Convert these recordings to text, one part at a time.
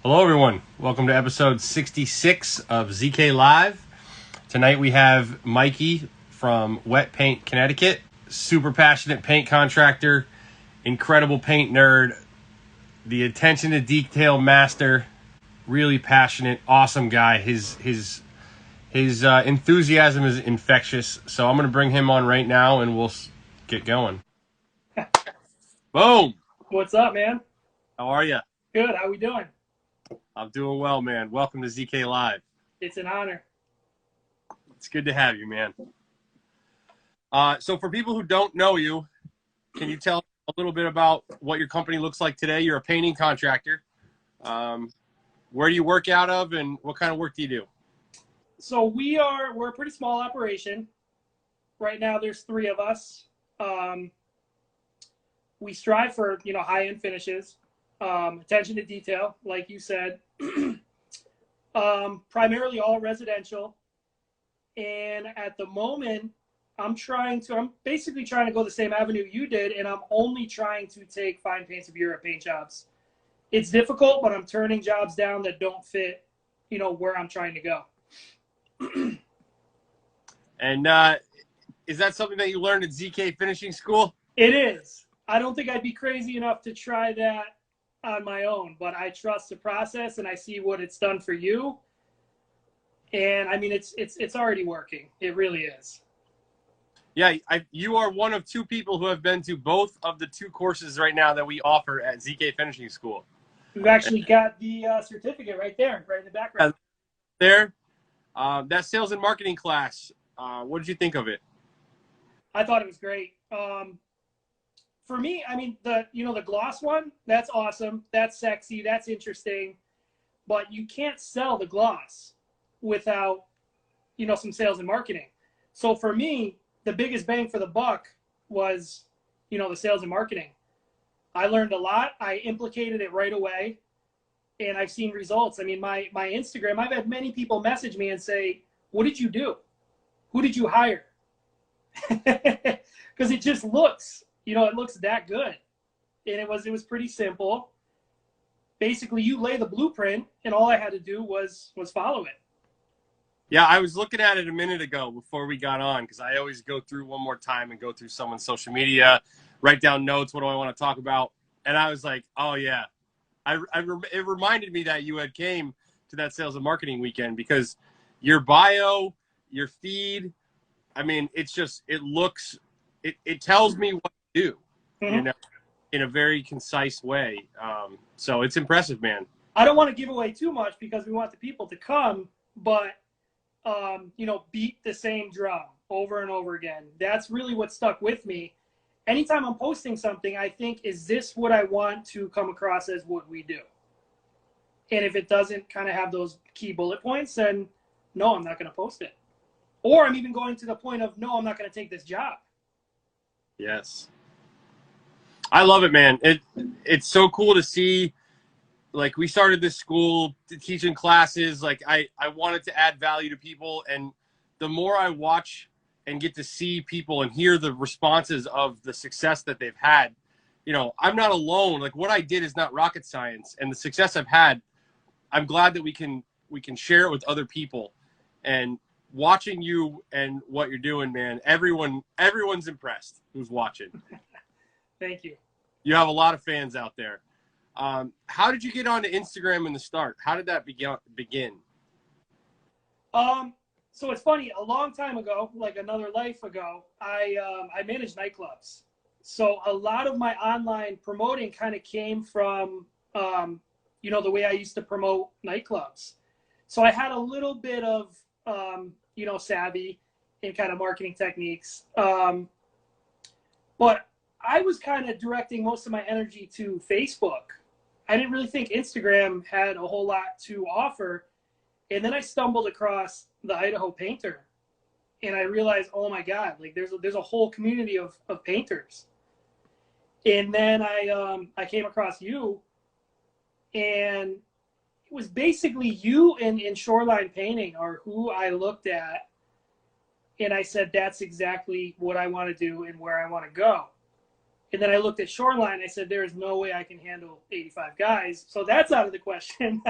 Hello, everyone. Welcome to episode 66 of ZK Live. Tonight we have Mikey from Wet Paint, Connecticut. Super passionate paint contractor, incredible paint nerd, the attention to detail master, really passionate, awesome guy. His enthusiasm is infectious. So I'm going to bring him on right now and we'll get going. Boom. What's up, man? How are you? Good. How we doing? I'm doing well, man. Welcome to ZK Live. It's an honor. It's good to have you, man. So for people who don't know you, can you tell a little bit about what your company looks like today? You're a painting contractor. Where do you work out of, and what kind of work do you do? So we're a pretty small operation. Right now, there's 3 of us. We strive for high-end finishes, attention to detail, like you said. Primarily all residential, and at the moment I'm basically trying to go the same avenue you did, and I'm only trying to take fine paints of Europe paint jobs. It's difficult, but I'm turning jobs down that don't fit where I'm trying to go. And is that something that you learned at ZK Finishing School? It is. I don't think I'd be crazy enough to try that on my own, but I trust the process and I see what it's done for you. And I mean, it's already working. It really is. Yeah, you are one of 2 people who have been to both of the 2 courses right now that we offer at ZK Finishing School. We've actually got the certificate right there, right in the background. There, that sales and marketing class, what did you think of it? I thought it was great. For me, I mean, the gloss one, that's awesome. That's sexy. That's interesting. But you can't sell the gloss without, some sales and marketing. So for me, the biggest bang for the buck was, the sales and marketing. I learned a lot. I implicated it right away, and I've seen results. I mean, my Instagram, I've had many people message me and say, what did you do? Who did you hire? Because it just looks, it looks that good. And it was pretty simple. Basically, you lay the blueprint, and all I had to do was follow it. Yeah, I was looking at it a minute ago before we got on, because I always go through one more time and go through someone's social media, write down notes, what do I want to talk about? And I was like, oh, yeah. It reminded me that you had came to that sales and marketing weekend, because your bio, your feed, I mean, it tells me what to do, Mm-hmm. in a very concise way. So it's impressive, man. I don't want to give away too much because we want the people to come, but beat the same drum over and over again. That's really what stuck with me. Anytime I'm posting something, I think, is this what I want to come across as what we do? And if it doesn't kind of have those key bullet points, then no, I'm not going to post it. Or I'm even going to the point of, no, I'm not going to take this job. Yes. I love it, man. It's so cool to see. Like, we started this school teaching classes. Like, I wanted to add value to people. And the more I watch and get to see people and hear the responses of the success that they've had, I'm not alone. Like, what I did is not rocket science. And the success I've had, I'm glad that we can share it with other people. And watching you and what you're doing, man, everyone's impressed who's watching. Thank you. You have a lot of fans out there. How did you get onto Instagram in the start? How did that begin? So it's funny. A long time ago, like another life ago, I managed nightclubs. So a lot of my online promoting kind of came from, the way I used to promote nightclubs. So I had a little bit of, savvy in kind of marketing techniques. But I was kind of directing most of my energy to Facebook. I didn't really think Instagram had a whole lot to offer. And then I stumbled across the Idaho Painter, and I realized, oh my God, like there's a whole community of painters. And then I came across you, and it was basically you and Shoreline Painting are who I looked at, and I said, that's exactly what I want to do and where I want to go. And then I looked at Shoreline. I said, there's no way I can handle 85 guys. So that's out of the question.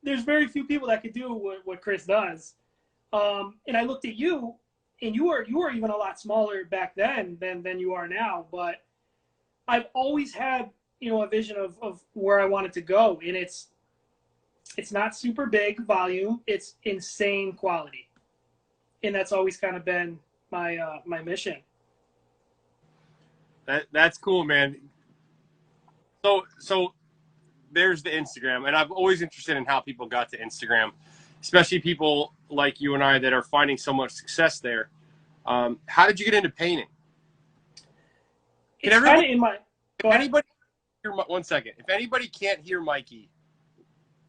There's very few people that could do what Chris does. And I looked at you, and you were even a lot smaller back then than you are now. But I've always had, a vision of where I wanted to go. And it's not super big volume. It's insane quality. And that's always kind of been my mission. That's cool, man. So there's the Instagram, and I'm always interested in how people got to Instagram, especially people like you and I that are finding so much success there. How did you get into painting? It's kind of in my. If anybody, one second. If anybody can't hear Mikey,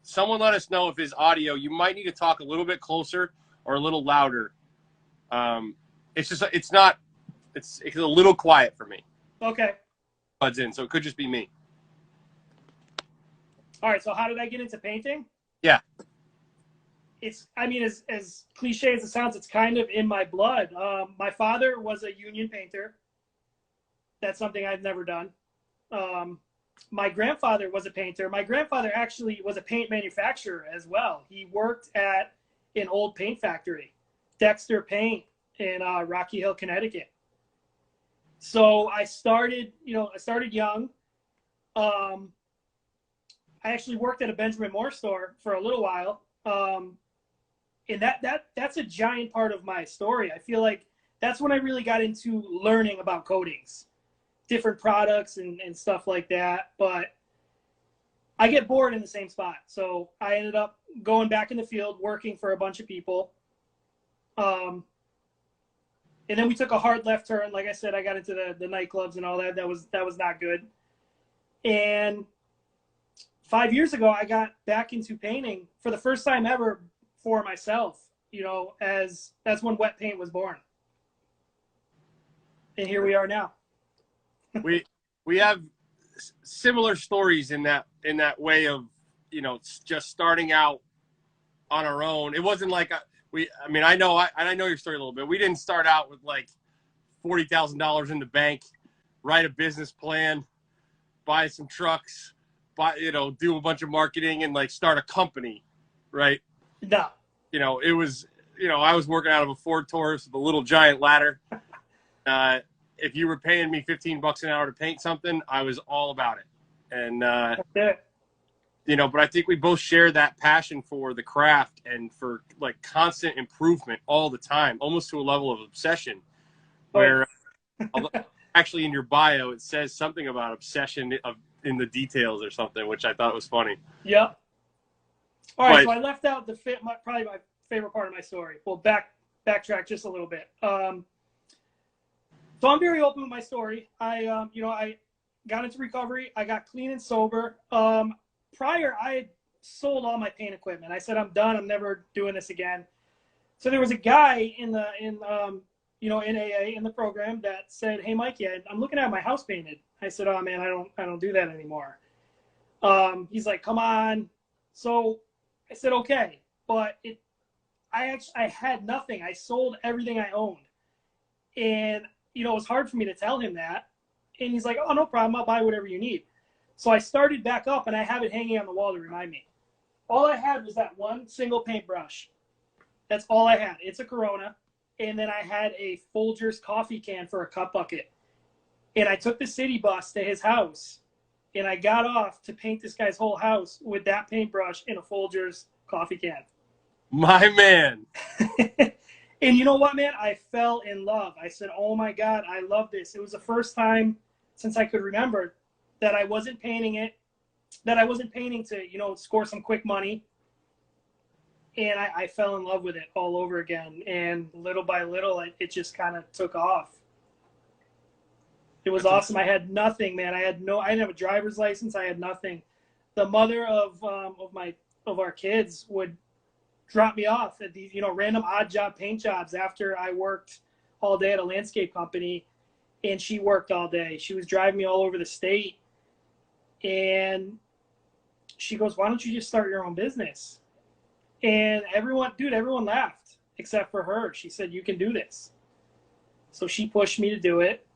someone let us know if his audio. You might need to talk a little bit closer or a little louder. It's a little quiet for me. Okay. Buds in, so it could just be me. All right. So how did I get into painting? Yeah. As cliche as it sounds, it's kind of in my blood. My father was a union painter. That's something I've never done. My grandfather was a painter. My grandfather actually was a paint manufacturer as well. He worked at an old paint factory, Dexter Paint in Rocky Hill, Connecticut. So I started young. I actually worked at a Benjamin Moore store for a little while. And that's a giant part of my story. I feel like that's when I really got into learning about coatings, different products and stuff like that. But I get bored in the same spot. So I ended up going back in the field, working for a bunch of people. And then we took a hard left turn. Like I said, I got into the nightclubs and all that. That was not good. And 5 years ago, I got back into painting for the first time ever for myself, as that's when wet paint was born. And here we are now. We have similar stories in that way of, just starting out on our own. It wasn't like I know your story a little bit. We didn't start out with like $40,000 in the bank, write a business plan, buy some trucks, do a bunch of marketing and like start a company, right? No. It was, I was working out of a Ford Taurus with a little giant ladder. If you were paying me $15 an hour to paint something, I was all about it. And, but I think we both share that passion for the craft and for like constant improvement all the time, almost to a level of obsession where actually in your bio, it says something about obsession in the details or something, which I thought was funny. Yep. All right. So I left out probably my favorite part of my story. Well, backtrack just a little bit. So I'm very open with my story. I got into recovery. I got clean and sober. Prior, I had sold all my paint equipment. I said, I'm done. I'm never doing this again. So there was a guy in AA in the program that said, "Hey, Mikey, I'm looking at my house painted." I said, "Oh man, I don't do that anymore." He's like, "Come on." So I said, "Okay," but I had nothing. I sold everything I owned, and it was hard for me to tell him that. And he's like, "Oh, no problem. I'll buy whatever you need." So I started back up, and I have it hanging on the wall to remind me. All I had was that one single paintbrush. That's all I had. It's a Corona. And then I had a Folgers coffee can for a cup bucket. And I took the city bus to his house, and I got off to paint this guy's whole house with that paintbrush in a Folgers coffee can. My man. And you know what, man? I fell in love. I said, oh, my God, I love this. It was the first time since I could remember that I wasn't painting to, score some quick money. And I fell in love with it all over again. And little by little, it just kind of took off. It was awesome. I had nothing, man. I didn't have a driver's license. I had nothing. The mother of our kids would drop me off at these, random odd job paint jobs after I worked all day at a landscape company, and she worked all day. She was driving me all over the state. And she goes, "Why don't you just start your own business?" And everyone laughed except for her. She said, "You can do this." So she pushed me to do it.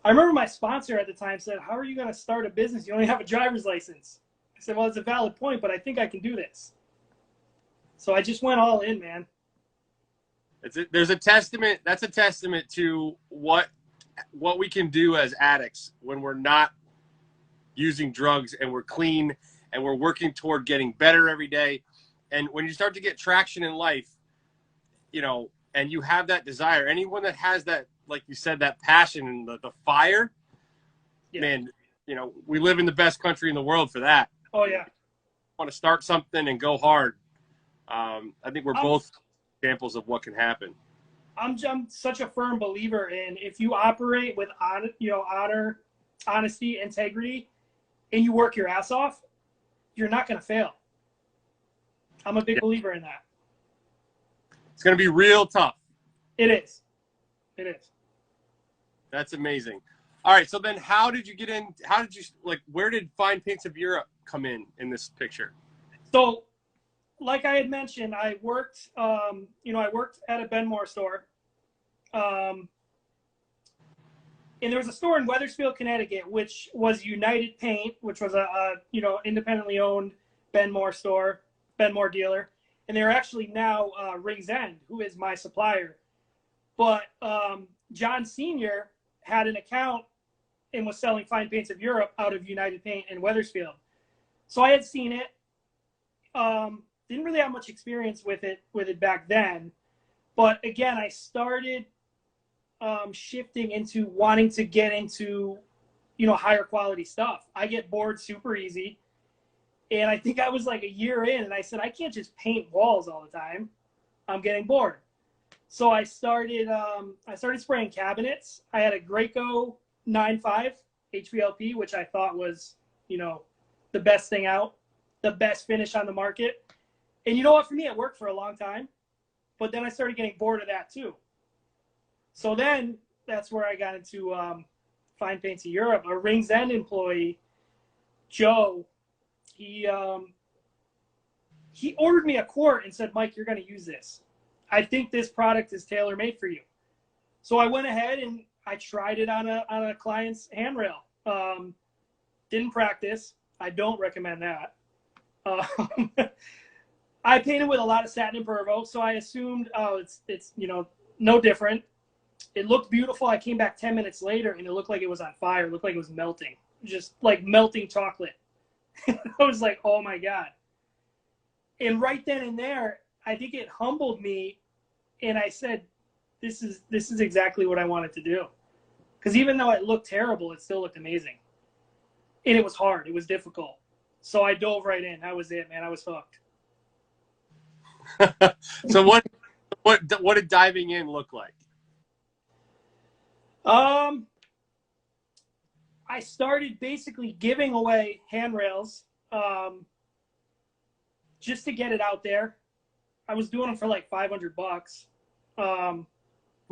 I remember my sponsor at the time said, "How are you going to start a business? You only have a driver's license." I said, "Well, it's a valid point, but I think I can do this." So I just went all in, man. There's a testament. That's a testament to what we can do as addicts when we're not using drugs and we're clean and we're working toward getting better every day. And when you start to get traction in life, you know, and you have that desire, anyone that has that, like you said, that passion and the fire, Yeah. man, you know, we live in the best country in the world for that. Oh, yeah. Want to start something and go hard. I think we're both examples of what can happen. I'm such a firm believer in if you operate with honor, honesty, integrity, and you work your ass off, you're not going to fail. I'm a big believer in that. It's going to be real tough. It is. It is. That's amazing. All right. So then how did you get in? How did you, like, where did Fine Paints of Europe come in this picture? So, like I had mentioned, I worked at a Benmore store. And there was a store in Wethersfield, Connecticut, which was United Paint, which was a independently owned Benmore store, Benmore dealer. And they're actually now Rings End, who is my supplier. But John Sr. had an account and was selling Fine Paints of Europe out of United Paint in Wethersfield. So I had seen it. Didn't really have much experience with it back then. But again, I started shifting into wanting to get into, higher quality stuff. I get bored super easy. And I think I was like a year in and I said, I can't just paint walls all the time. I'm getting bored. So I started spraying cabinets. I had a Graco 9.5 HVLP, which I thought was, the best thing out, the best finish on the market. And you know what, for me, it worked for a long time. But then I started getting bored of that too. So then that's where I got into Fine Paints of Europe. A Rings End employee, Joe, he ordered me a quart and said, "Mike, you're going to use this. I think this product is tailor-made for you." So I went ahead and I tried it on a client's handrail. Didn't practice. I don't recommend that. I painted with a lot of satin and Pervo, so I assumed, it's no different. It looked beautiful. I came back 10 minutes later and it looked like it was on fire. It looked like it was melting, just like melting chocolate. I was like, oh my God. And right then and there, I think it humbled me. And I said, this is exactly what I wanted to do. Because even though it looked terrible, it still looked amazing. And it was hard. It was difficult. So I dove right in. That was it, man. I was hooked. So what did diving in look like? I started basically giving away handrails just to get it out there. I was doing them for like $500.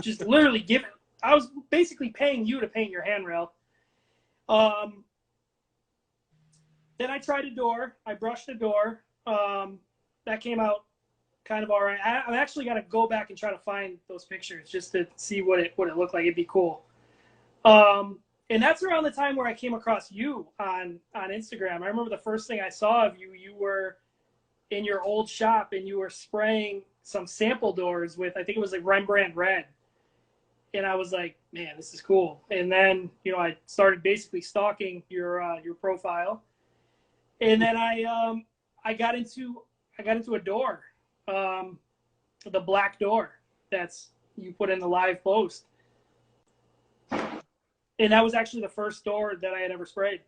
Just literally giving. I was basically paying you to paint your handrail. Then I tried a door. I brushed a door. That came out kind of all right. I'm actually got to go back and try to find those pictures just to see what it looked like. It'd be cool. And that's around the time where I came across you on Instagram. I remember the first thing I saw of you, you were in your old shop and you were spraying some sample doors with, I think it was like Rembrandt Red. And I was like, man, this is cool. And then, I started basically stalking your profile. And then I got into a door, the black door that's you put in the live post. And that was actually the first door that I had ever sprayed.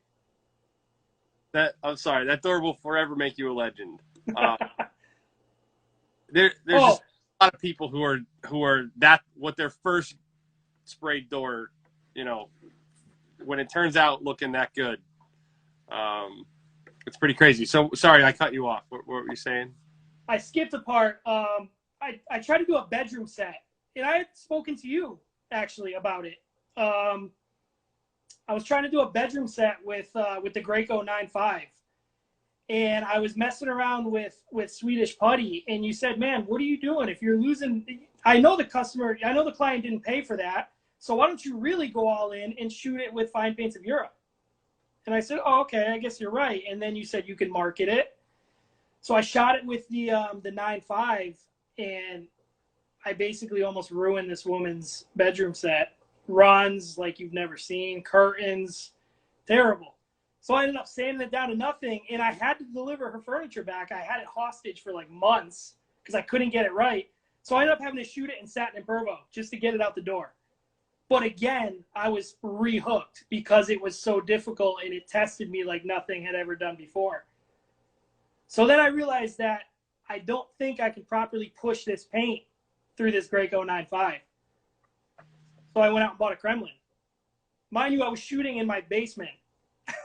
I'm sorry, that door will forever make you a legend. There's just a lot of people who are that what their first sprayed door, when it turns out looking that good. It's pretty crazy. So sorry, I cut you off. What were you saying? I skipped a part. I tried to do a bedroom set, and I had spoken to you actually about it. I was trying to do a bedroom set with the Graco 9.5, and I was messing around with Swedish putty, and you said, "Man, what are you doing? If you're losing, I know the client didn't pay for that, So why don't you really go all in and shoot it with Fine Paints of Europe? And I said, oh, okay, I guess you're right. And then you said you could market it. So I shot it with the 9.5, and I basically almost ruined this woman's bedroom set. Runs like you've never seen, curtains, terrible. So I ended up sanding it down to nothing, and I had to deliver her furniture back. I had it hostage for like months because I couldn't get it right. So I ended up having to shoot it in satin and Pervo just to get it out the door. But again, I was rehooked because it was so difficult, and it tested me like nothing had ever done before. So then I realized that I don't think I can properly push this paint through this Graco 9.5. So I went out and bought a Kremlin. Mind you, I was shooting in my basement.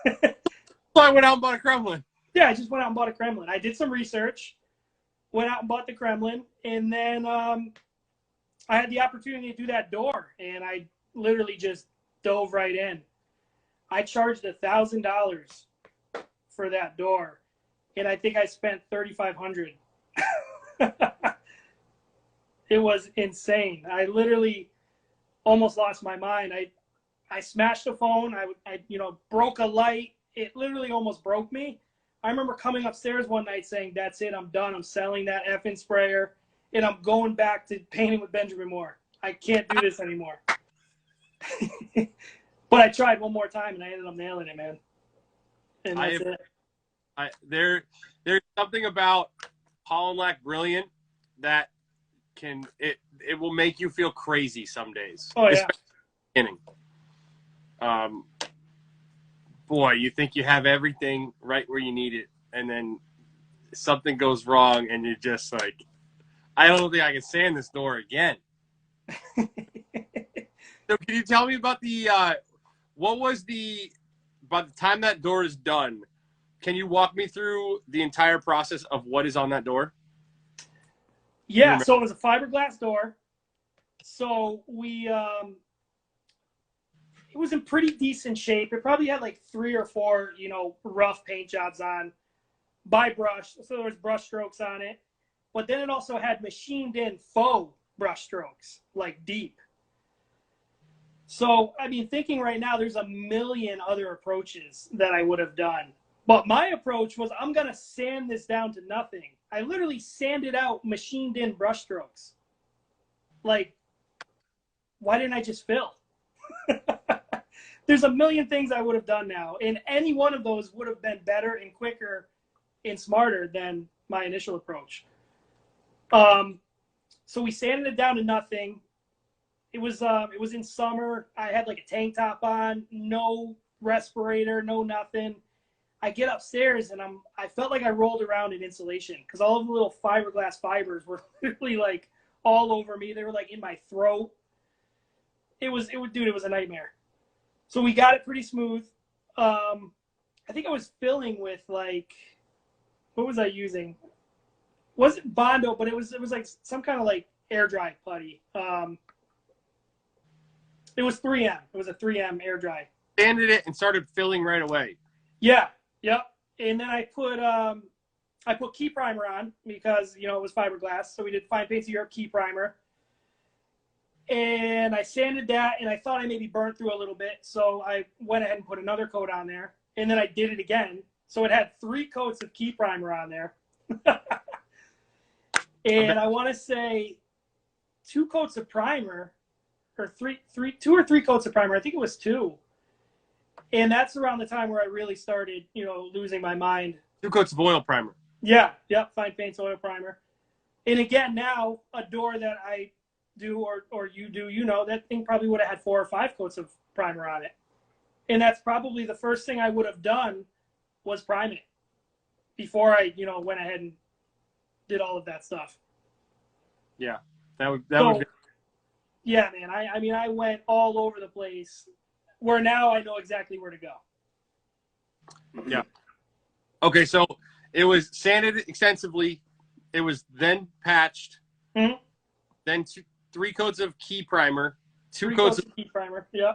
So I went out and bought a Kremlin. Yeah, I just went out and bought a Kremlin. I did some research, went out and bought the Kremlin, and then I had the opportunity to do that door, and I literally just dove right in. I charged $1,000 for that door, and I think I spent $3,500. It was insane. I literally almost lost my mind. I smashed the phone. I broke a light. It literally almost broke me. I remember coming upstairs one night saying, that's it, I'm done. I'm selling that effing sprayer, and I'm going back to painting with Benjamin Moore. I can't do this anymore. But I tried one more time, and I ended up nailing it, man. And that's it. There's something about Holland Lac Brilliant that it will make you feel crazy some days. Oh, yeah. Beginning. Boy, you think you have everything right where you need it, and then something goes wrong, and you're just like, I don't think I can sand this door again. So can you tell me about by the time that door is done, can you walk me through the entire process of what is on that door? Yeah, so it was a fiberglass door. So it was in pretty decent shape. It probably had like 3 or 4, rough paint jobs on by brush. So there was brush strokes on it. But then it also had machined in faux brush strokes, like deep. So, I mean, thinking right now, there's a million other approaches that I would have done. But my approach was, I'm going to sand this down to nothing. I literally sanded out machined in brush strokes. Like, why didn't I just fill? There's a million things I would have done now, and any one of those would have been better and quicker and smarter than my initial approach. So we sanded it down to nothing. It was in summer. I had like a tank top on, no respirator, no nothing. I get upstairs, and I felt like I rolled around in insulation because all of the little fiberglass fibers were literally like all over me. They were like in my throat. It was a nightmare. So we got it pretty smooth. I think I was filling with like, what was I using? Wasn't Bondo, but it was like some kind of like air dry putty. It was 3M. It was a 3M air dry. Sanded it and started filling right away. Yeah, yep. And then I put key primer on because it was fiberglass. So we did Fine Paints of Europe key primer. And I sanded that, and I thought I maybe burnt through a little bit. So I went ahead and put another coat on there. And then I did it again. So it had 3 coats of key primer on there. And I want to say 2 coats of primer, or 2 or 3 coats of primer. I think it was 2. And that's around the time where I really started, losing my mind. 2 coats of oil primer. Yeah, yep, Fine Paints oil primer. And again, now a door that I do or you do, that thing probably would have had 4 or 5 coats of primer on it. And that's probably the first thing I would have done was prime it before I, went ahead and did all of that stuff. Yeah, that would. Yeah, man. I mean, I went all over the place. Where now I know exactly where to go. Yeah. Okay, so it was sanded extensively. It was then patched. Mm-hmm. Then 3 coats of key primer. 2 3 coats of key primer. Yeah.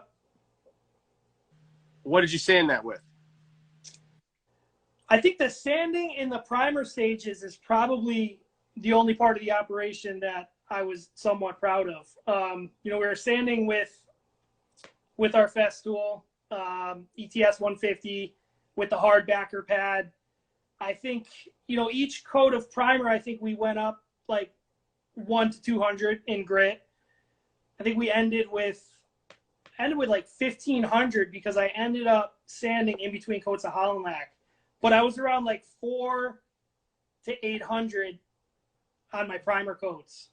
What did you sand that with? I think the sanding in the primer stages is probably the only part of the operation that I was somewhat proud of. We were sanding with with our Festool, ETS 150 with the hard backer pad. I think, each coat of primer, I think we went up like 1 to 200 in grit. I think we ended with like 1,500 because I ended up sanding in between coats of Holland Lac. But I was around like 4 to 800 on my primer coats.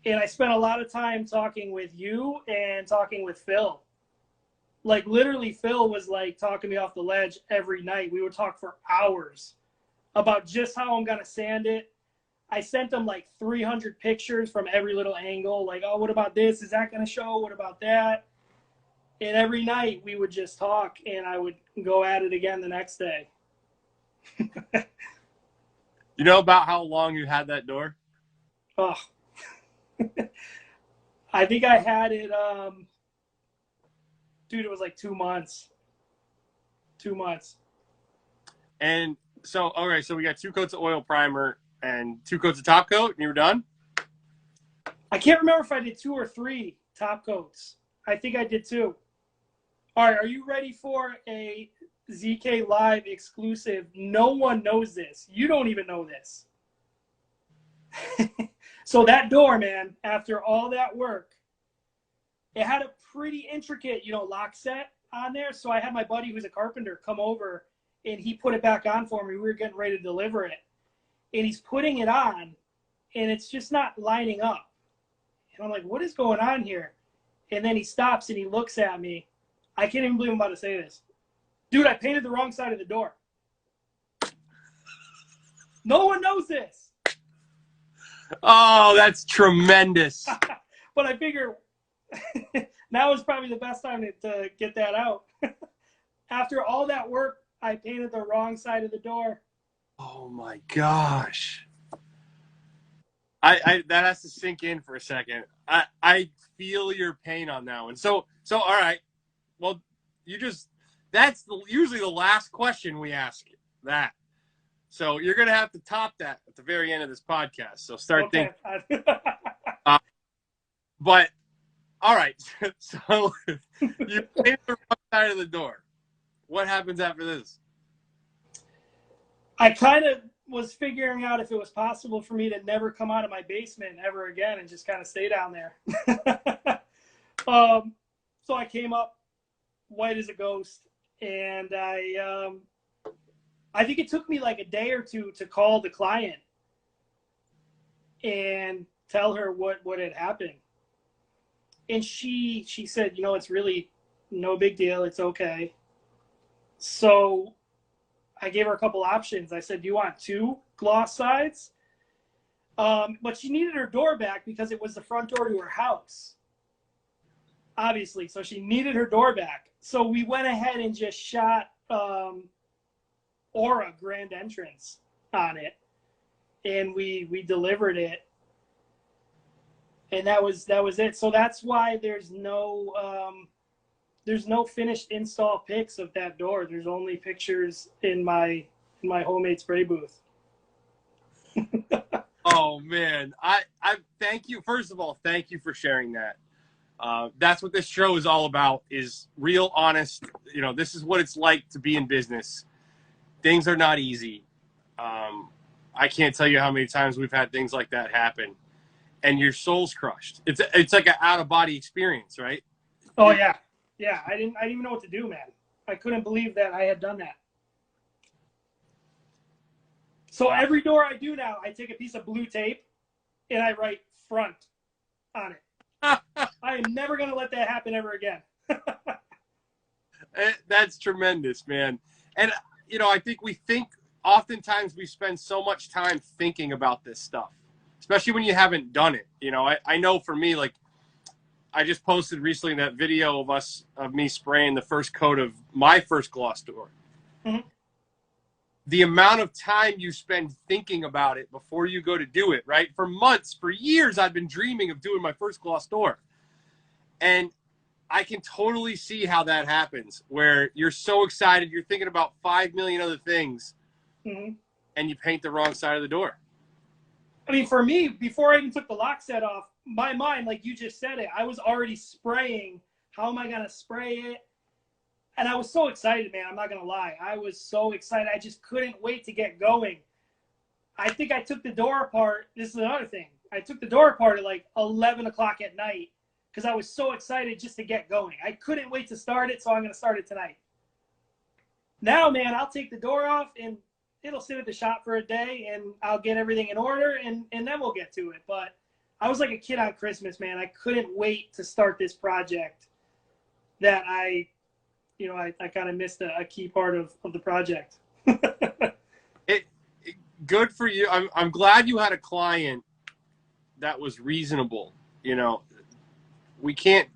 And I spent a lot of time talking with you and talking with Phil. Like literally Phil was like talking me off the ledge every night. We would talk for hours about just how I'm going to sand it. I sent him like 300 pictures from every little angle. Like, oh, what about this? Is that going to show? What about that? And every night we would just talk and I would go at it again the next day. You know about how long you had that door? Oh, I think I had it, dude, it was like 2 months. 2 months. And so, all right, so we got 2 coats of oil primer and 2 coats of top coat, and you were done? I can't remember if I did 2 or 3 top coats. I think I did 2. All right, are you ready for a ZK Live exclusive? No one knows this. You don't even know this. So that door, man, after all that work, it had a pretty intricate, lock set on there. So I had my buddy who's a carpenter come over and he put it back on for me. We were getting ready to deliver it. And he's putting it on and it's just not lining up. And I'm like, what is going on here? And then he stops and he looks at me. I can't even believe I'm about to say this. Dude, I painted the wrong side of the door. No one knows this. Oh, that's tremendous. But I figure now is probably the best time to get that out. After all that work, I painted the wrong side of the door. Oh my gosh. I that has to sink in for a second. I feel your pain on that one. So all right. Well, that's usually the last question we ask that. So you're going to have to top that at the very end of this podcast. So start thinking. But all right. So you painted the wrong side of the door. What happens after this? I kind of was figuring out if it was possible for me to never come out of my basement ever again and just kind of stay down there. So I came up white as a ghost, and I think it took me like a day or two to call the client and tell her what had happened. And she said, it's really no big deal. It's okay. So I gave her a couple options. I said, do you want 2 gloss sides? But she needed her door back because it was the front door to her house, obviously. So she needed her door back. So we went ahead and just shot Aura Grand Entrance on it, and we delivered it, and that was it. So that's why there's no finished install pics of that door. There's only pictures in my homemade spray booth. Oh man, I thank you. First of all, thank you for sharing that. That's what this show is all about, is real, honest. This is what it's like to be in business. Things are not easy. I can't tell you how many times we've had things like that happen, and your soul's crushed. It's like an out of body experience, right? Oh yeah. I didn't even know what to do, man. I couldn't believe that I had done that. So every door I do now, I take a piece of blue tape and I write front on it. I am never going to let that happen ever again. That's tremendous, man. And, I think oftentimes we spend so much time thinking about this stuff, especially when you haven't done it. I know for me, like, I just posted recently that video of me spraying the first coat of my first gloss door. Mm-hmm. The amount of time you spend thinking about it before you go to do it, right? For months, for years, I've been dreaming of doing my first gloss door. And I can totally see how that happens, where you're so excited, you're thinking about 5 million other things, mm-hmm. and you paint the wrong side of the door. I mean, for me, before I even took the lock set off, my mind, like you just said it, I was already spraying How am I going to spray it? And I was so excited, man. I'm not going to lie. I was so excited. I just couldn't wait to get going. I think I took the door apart. This is another thing. I took the door apart at like 11 o'clock at night because I was so excited just to get going. I couldn't wait to start it, so I'm going to start it tonight. Now, man, I'll take the door off and it'll sit at the shop for a day and I'll get everything in order and then we'll get to it. But I was like a kid on Christmas, man. I couldn't wait to start this project that I kind of missed a key part of the project. Good for you. I'm glad you had a client that was reasonable. We can't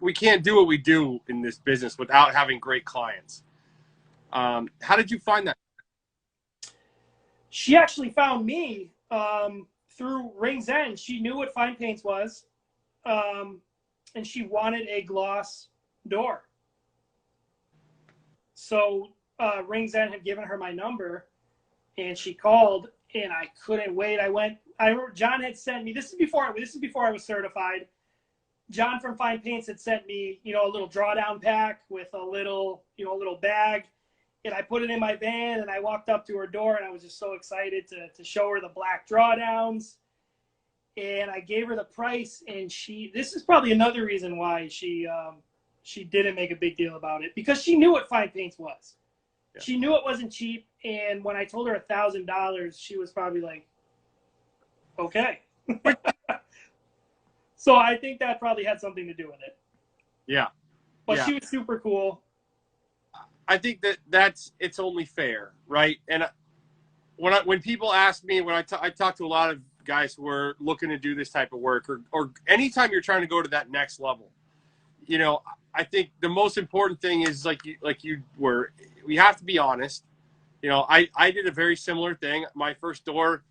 do what we do in this business without having great clients. How did you find that? She actually found me through Rings End. She knew what fine paints was, and she wanted a gloss door. So Rings End had given her my number, and she called, and I couldn't wait. I remember John had sent me, this is before I was certified. John from Fine Paints had sent me, a little drawdown pack with a little bag. And I put it in my van, and I walked up to her door, and I was just so excited to show her the black drawdowns. And I gave her the price, and this is probably another reason why she didn't make a big deal about it, because she knew what fine paints was. Yeah. She knew it wasn't cheap, and when I told her $1,000, she was probably like, okay. So I think that probably had something to do with it. Yeah. But yeah. She was super cool. I think it's only fair, right? And when people ask me, when I talk to a lot of guys who are looking to do this type of work, or anytime you're trying to go to that next level, I think the most important thing is we have to be honest. I did a very similar thing. My first door,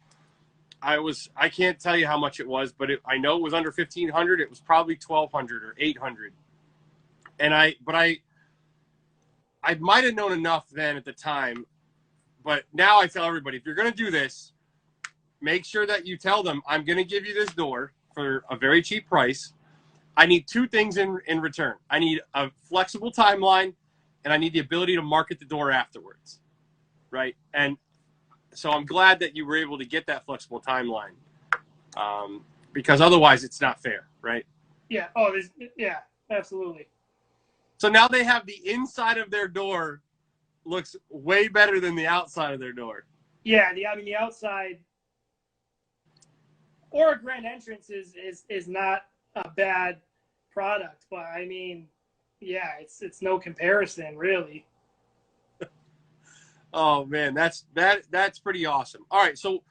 I can't tell you how much it was, but I know it was under $1,500. It was probably $1,200 or $800. And I might have known enough then at the time, but now I tell everybody, if you're going to do this, make sure that you tell them, I'm going to give you this door for a very cheap price. I need two things in return. I need a flexible timeline, and I need the ability to market the door afterwards, right? And so I'm glad that you were able to get that flexible timeline, because otherwise it's not fair, right? Yeah. Oh, yeah, absolutely. So now they have the inside of their door looks way better than the outside of their door. Yeah, the outside or a grand entrance is not a bad product, but I mean, yeah, it's no comparison, really. Oh man, that's pretty awesome. All right, so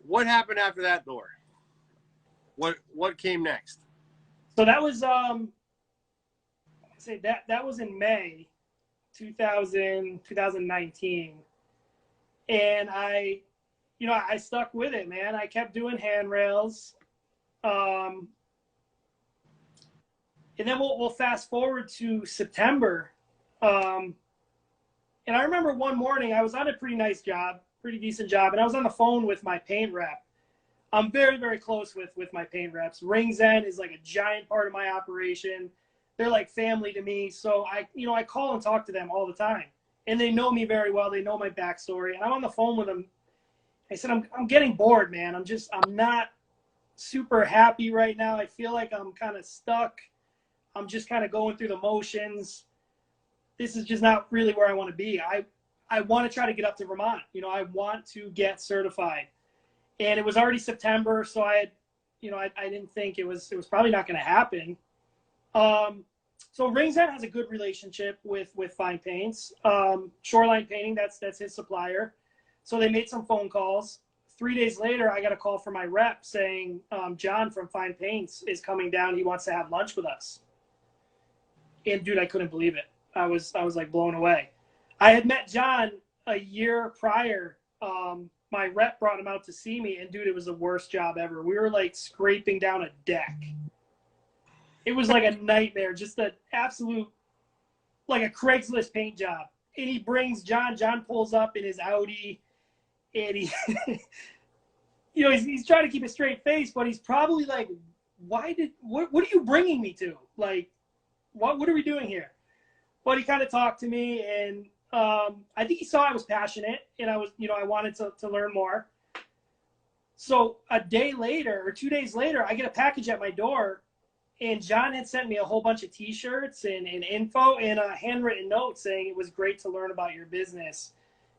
what happened after that door? What came next? So that was that was in May 2019, and I stuck with it, man. I kept doing handrails, and then we'll fast forward to September, and I remember one morning I was on a pretty decent job, and I was on the phone with my paint rep. I'm very, very close with my paint reps. Rings End is like a giant part of my operation. They're like family to me. So I call and talk to them all the time, and they know me very well. They know my backstory, and I'm on the phone with them. I said, I'm getting bored, man. I'm not super happy right now. I feel like I'm kind of stuck. I'm just kind of going through the motions. This is just not really where I want to be. I want to try to get up to Vermont. I want to get certified, and it was already September. So I didn't think it was probably not going to happen. So Rings End has a good relationship with Fine Paints. Shoreline Painting, that's his supplier. So they made some phone calls. 3 days later, I got a call from my rep saying, John from Fine Paints is coming down. He wants to have lunch with us. And dude, I couldn't believe it. I was like blown away. I had met John a year prior. My rep brought him out to see me, and dude, it was the worst job ever. We were like scraping down a deck. It was like a nightmare, just an absolute, like a Craigslist paint job. And he brings John pulls up in his Audi, and he, he's trying to keep a straight face, but he's probably like, what are you bringing me to? Like, what are we doing here? But he kind of talked to me, and I think he saw I was passionate, and I was, I wanted to learn more. So a day later or 2 days later, I get a package at my door, and John had sent me a whole bunch of T-shirts and info and a handwritten note saying it was great to learn about your business.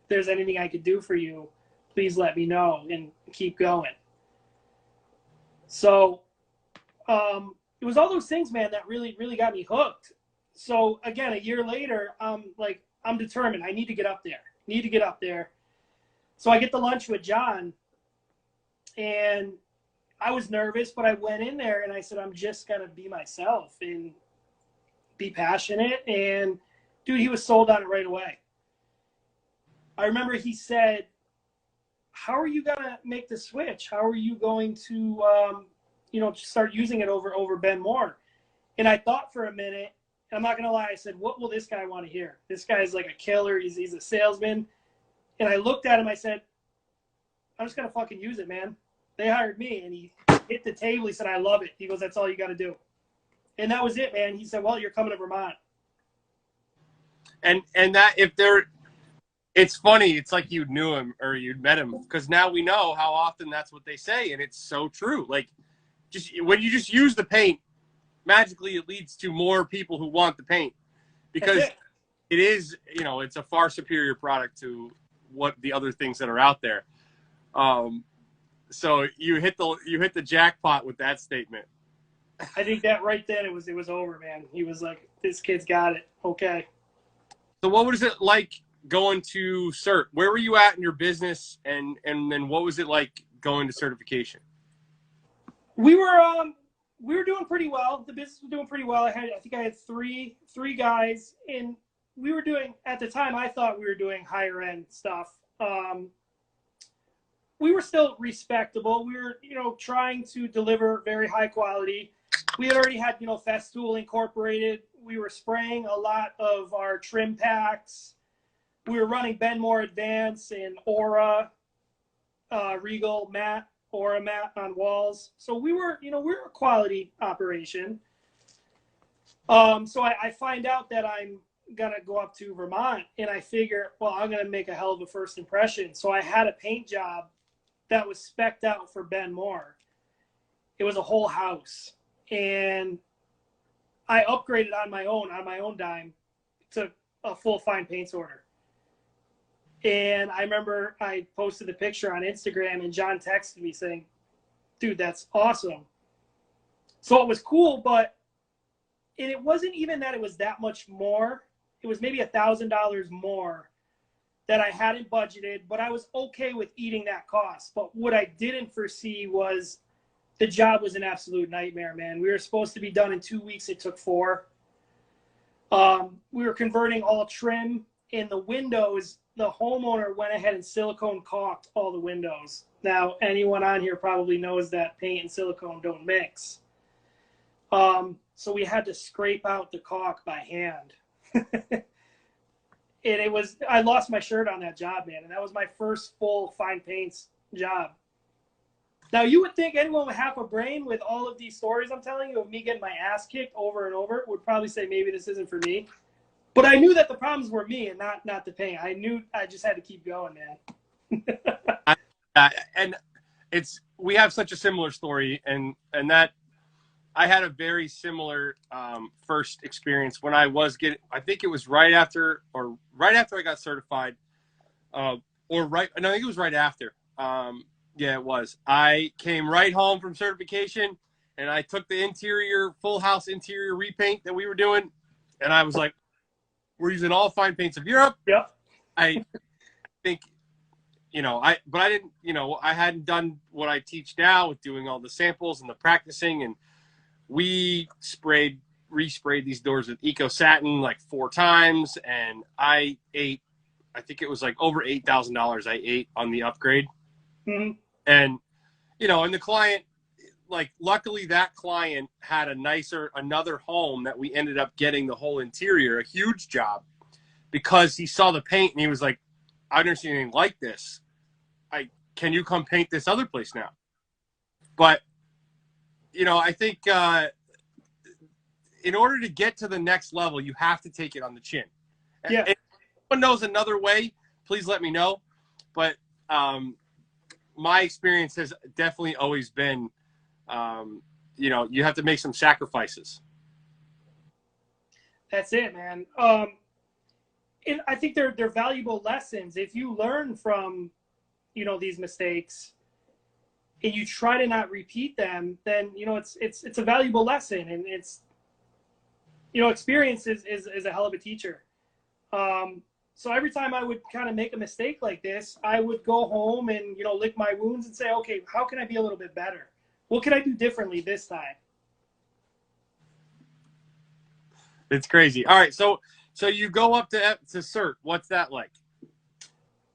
If there's anything I could do for you, please let me know and keep going. So it was all those things, man, that really, really got me hooked. So again, a year later, I'm determined. I need to get up there. Need to get up there. So I get the lunch with John, and I was nervous, but I went in there and I said, I'm just going to be myself and be passionate. And dude, he was sold on it right away. I remember he said, how are you going to make the switch? How are you going to, start using it over Ben Moore? And I thought for a minute, and I'm not going to lie, I said, what will this guy want to hear? This guy's like a killer. He's a salesman. And I looked at him, I said, I'm just going to fucking use it, man. They hired me. And he hit the table. He said, I love it. He goes, that's all you got to do. And that was it, man. He said, well, you're coming to Vermont. And that it's funny. It's like you knew him or you'd met him, because now we know how often that's what they say. And it's so true. Like, just when you just use the paint, magically it leads to more people who want the paint, because it is, it's a far superior product to what the other things that are out there. So you hit the jackpot with that statement. I think that right then it was over, man. He was like, this kid's got it. Okay. So what was it like going to cert? Where were you at in your business, and then what was it like going to certification? We were doing pretty well. The business was doing pretty well. I think I had three guys, and we were doing, at the time, I thought we were doing higher end stuff. We were still respectable. We were, trying to deliver very high quality. We had already had, Festool Incorporated. We were spraying a lot of our trim packs. We were running Ben Moore Advance and Aura, Regal matte, Aura matte on walls. So we were a quality operation. So I find out that I'm going to go up to Vermont, and I figure, well, I'm going to make a hell of a first impression. So I had a paint job that was spec'd out for Ben Moore. It was a whole house. And I upgraded on my own dime to a full fine paints order. And I remember I posted the picture on Instagram, and John texted me saying, dude, that's awesome. So it was cool, but it wasn't even that it was that much more. It was maybe $1,000 more that I hadn't budgeted, but I was okay with eating that cost. But what I didn't foresee was the job was an absolute nightmare, man. We were supposed to be done in 2 weeks. It took 4. We were converting all trim in the windows. The homeowner went ahead and silicone caulked all the windows. Now, anyone on here probably knows that paint and silicone don't mix. So we had to scrape out the caulk by hand. And I lost my shirt on that job, man. And that was my first full fine paints job. Now, you would think anyone with half a brain with all of these stories I'm telling you of me getting my ass kicked over and over would probably say maybe this isn't for me. But I knew that the problems were me and not the paint. I knew I just had to keep going, man. And we have such a similar story, and that I had a very similar first experience when I think it was right after I got certified, I think it was right after. Yeah, it was. I came right home from certification, and I took the full house interior repaint that we were doing, and I was like, we're using all fine paints of Europe. Yep. I think, but I didn't, I hadn't done what I teach now with doing all the samples and the practicing, and we resprayed these doors with Eco Satin like 4 times, and I think it was like over $8,000 I ate on the upgrade. Mm-hmm. And, and the client, like, luckily that client had another home that we ended up getting the whole interior, a huge job, because he saw the paint and he was like, I've never seen anything like this. Can you come paint this other place now? But, I think in order to get to the next level, you have to take it on the chin. Yeah. If anyone knows another way, please let me know. But my experience has definitely always been, you have to make some sacrifices. That's it, man. And I think they're valuable lessons. If you learn from, these mistakes and you try to not repeat them, then, it's a valuable lesson, and it's, experience is a hell of a teacher. So every time I would kind of make a mistake like this, I would go home and, lick my wounds and say, okay, how can I be a little bit better? What can I do differently this time? It's crazy. All right. So you go up to CERT. What's that like?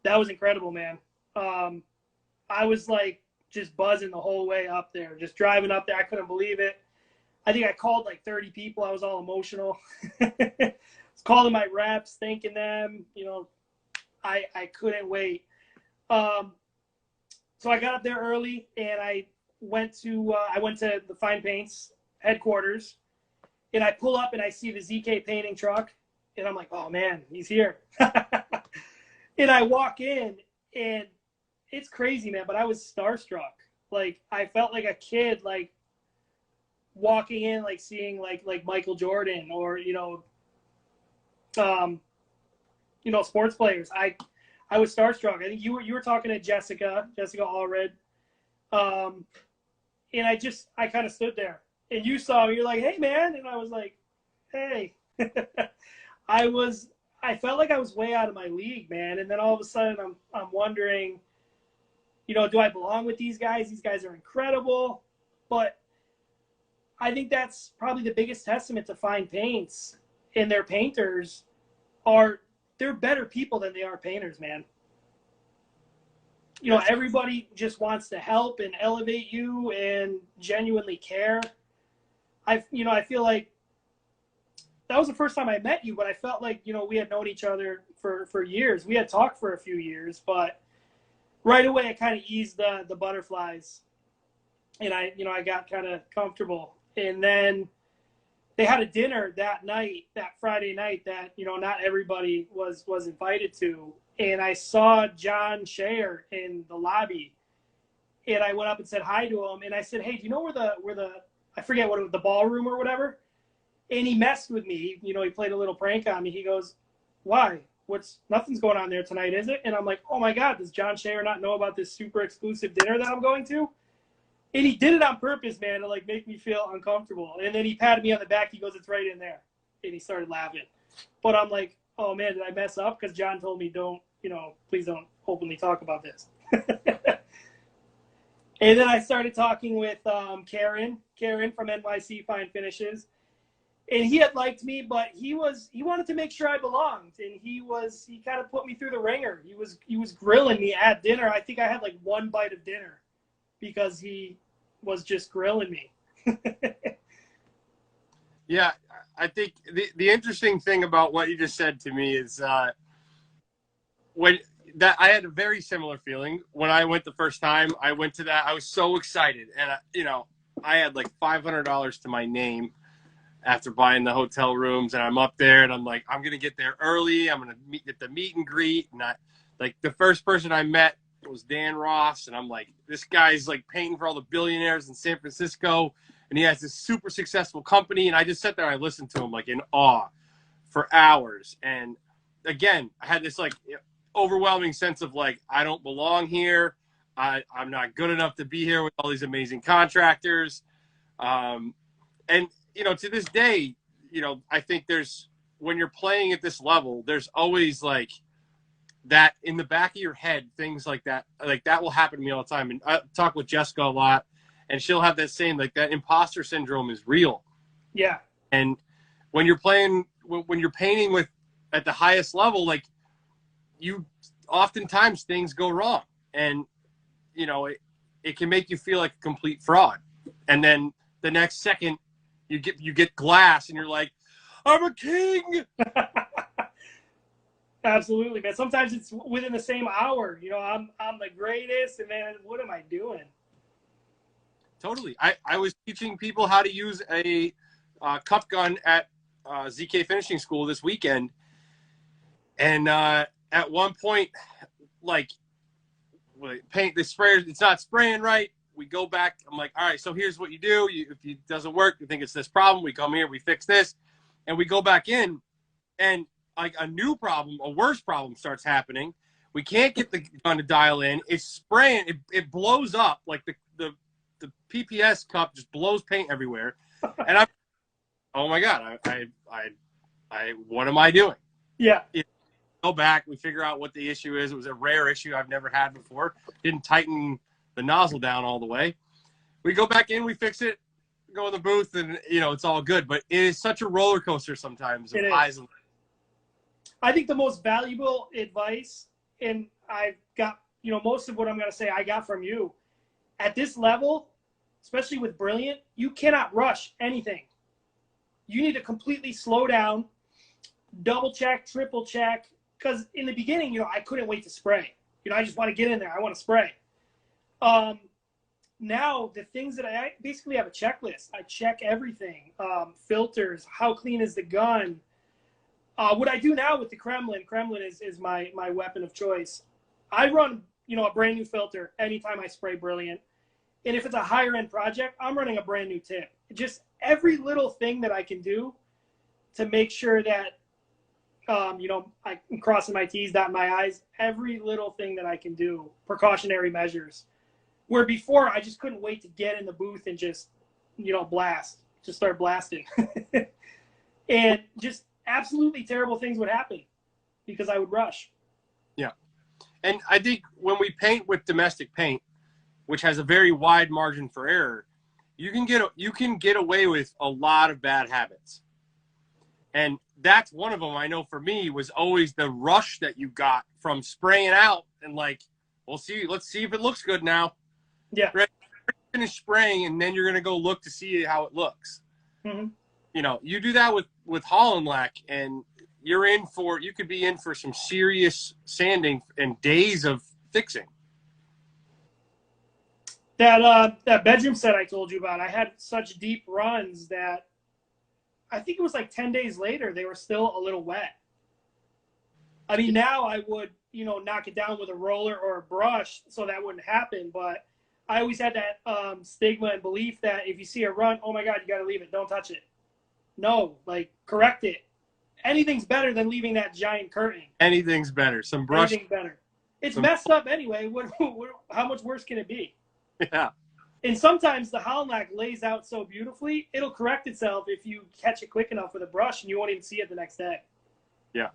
That was incredible, man. I was like just buzzing the whole way up there, just driving up there. I couldn't believe it. I think I called like 30 people. I was all emotional. I was calling my reps, thanking them. I couldn't wait. So I got up there early, and I went to the Fine Paints headquarters, and I pull up and I see the ZK painting truck, and I'm like, oh man, he's here. And I walk in, and it's crazy, man, but I was starstruck. Like, I felt like a kid, like walking in, like seeing like Michael Jordan or sports players. I was starstruck. I think you were talking to Jessica Allred, and I kind of stood there, and you saw me. You're like, hey man, and I was like, hey. I felt like I was way out of my league, man. And then all of a sudden I'm wondering, do I belong with these guys? These guys are incredible. But I think that's probably the biggest testament to Fine Paints and their painters they're better people than they are painters, man. Everybody just wants to help and elevate you and genuinely care. I feel like that was the first time I met you, but I felt like, we had known each other for years. We had talked for a few years, but right away it kind of eased the butterflies, and I got kind of comfortable. And then they had a dinner that night, that Friday night, that, not everybody was invited to. And I saw John Shayer in the lobby, and I went up and said hi to him. And I said, hey, do you know where the I forget what it was, the ballroom or whatever? And he messed with me. He played a little prank on me. He goes, why? Nothing's going on there tonight, is it? And I'm like, oh my God, does John Shayer not know about this super exclusive dinner that I'm going to? And he did it on purpose, man, to like make me feel uncomfortable. And then he patted me on the back. He goes, it's right in there. And he started laughing. But I'm like, oh man, did I mess up? Because John told me please don't openly talk about this. And then I started talking with Karen from NYC Fine Finishes. And he had liked me, but he wanted to make sure I belonged, and he kind of put me through the ringer. He was grilling me at dinner. I think I had like one bite of dinner because he was just grilling me. Yeah, I think the interesting thing about what you just said to me is I had a very similar feeling when I went the first time. I went to that. I was so excited, and I had like $500 to my name after buying the hotel rooms, and I'm up there, and I'm like, I'm gonna get there early. I'm gonna get the meet and greet, and the first person I met was Dan Ross, and I'm like, this guy's like painting for all the billionaires in San Francisco, and he has this super successful company, and I just sat there and I listened to him like in awe for hours. And again, I had this like overwhelming sense of like, I don't belong here. I'm not good enough to be here with all these amazing contractors. And to this day, I think when you're playing at this level, there's always like that in the back of your head, things like that will happen to me all the time. And I talk with Jessica a lot, and she'll have that same, like, that imposter syndrome is real. Yeah. And when you're painting at the highest level, like, oftentimes things go wrong, and it can make you feel like a complete fraud. And then the next second you get glass and you're like, I'm a king. Absolutely, man. Sometimes it's within the same hour. I'm the greatest, and then what am I doing? Totally. I was teaching people how to use a cup gun at ZK Finishing School this weekend, and at one point, like, paint the sprayer, it's not spraying right. We go back. I'm like, all right, so here's what you do. If it doesn't work, you think it's this problem. We come here, we fix this, and we go back in, and like a new problem, a worse problem starts happening. We can't get the gun to dial in. It's spraying. It blows up. Like the PPS cup just blows paint everywhere. And I'm, oh my God, I what am I doing? Yeah. Go back. We figure out what the issue is. It was a rare issue I've never had before. Didn't tighten the nozzle down all the way. We go back in, we fix it, go in the booth, and it's all good. But it is such a roller coaster sometimes of highs and lows. I think the most valuable advice, and I've got, most of what I'm going to say I got from you. At this level, especially with Brilliant, you cannot rush anything. You need to completely slow down, double check, triple check. Because in the beginning, I couldn't wait to spray. I just want to get in there. I want to spray. Now, the things that I basically have a checklist. I check everything. Filters, how clean is the gun? What I do now with the Kremlin is my weapon of choice. I run, a brand new filter anytime I spray Brilliant. And if it's a higher end project, I'm running a brand new tip. Just every little thing that I can do to make sure that, I'm crossing my T's, dotting my I's, every little thing that I can do, precautionary measures. Where before I just couldn't wait to get in the booth and just, just start blasting. And just absolutely terrible things would happen because I would rush. Yeah. And I think when we paint with domestic paint, which has a very wide margin for error, you can get away with a lot of bad habits. And that's one of them. I know for me was always the rush that you got from spraying out and like, let's see if it looks good now. Yeah. Right? Finish spraying and then you're going to go look to see how it looks. Mm-hmm. You do that with Holland Lac and you could be in for some serious sanding and days of fixing. That bedroom set I told you about, I had such deep runs that I think it was like 10 days later, they were still a little wet. I mean, now I would, knock it down with a roller or a brush so that wouldn't happen. But I always had that stigma and belief that if you see a run, oh my God, you got to leave it. Don't touch it. No, correct it. Anything's better than leaving that giant curtain. Anything's better. Some brush. Anything's better. It's messed up anyway. How much worse can it be? Yeah. And sometimes the Holland Lac lays out so beautifully, it'll correct itself if you catch it quick enough with a brush and you won't even see it the next day. Yeah.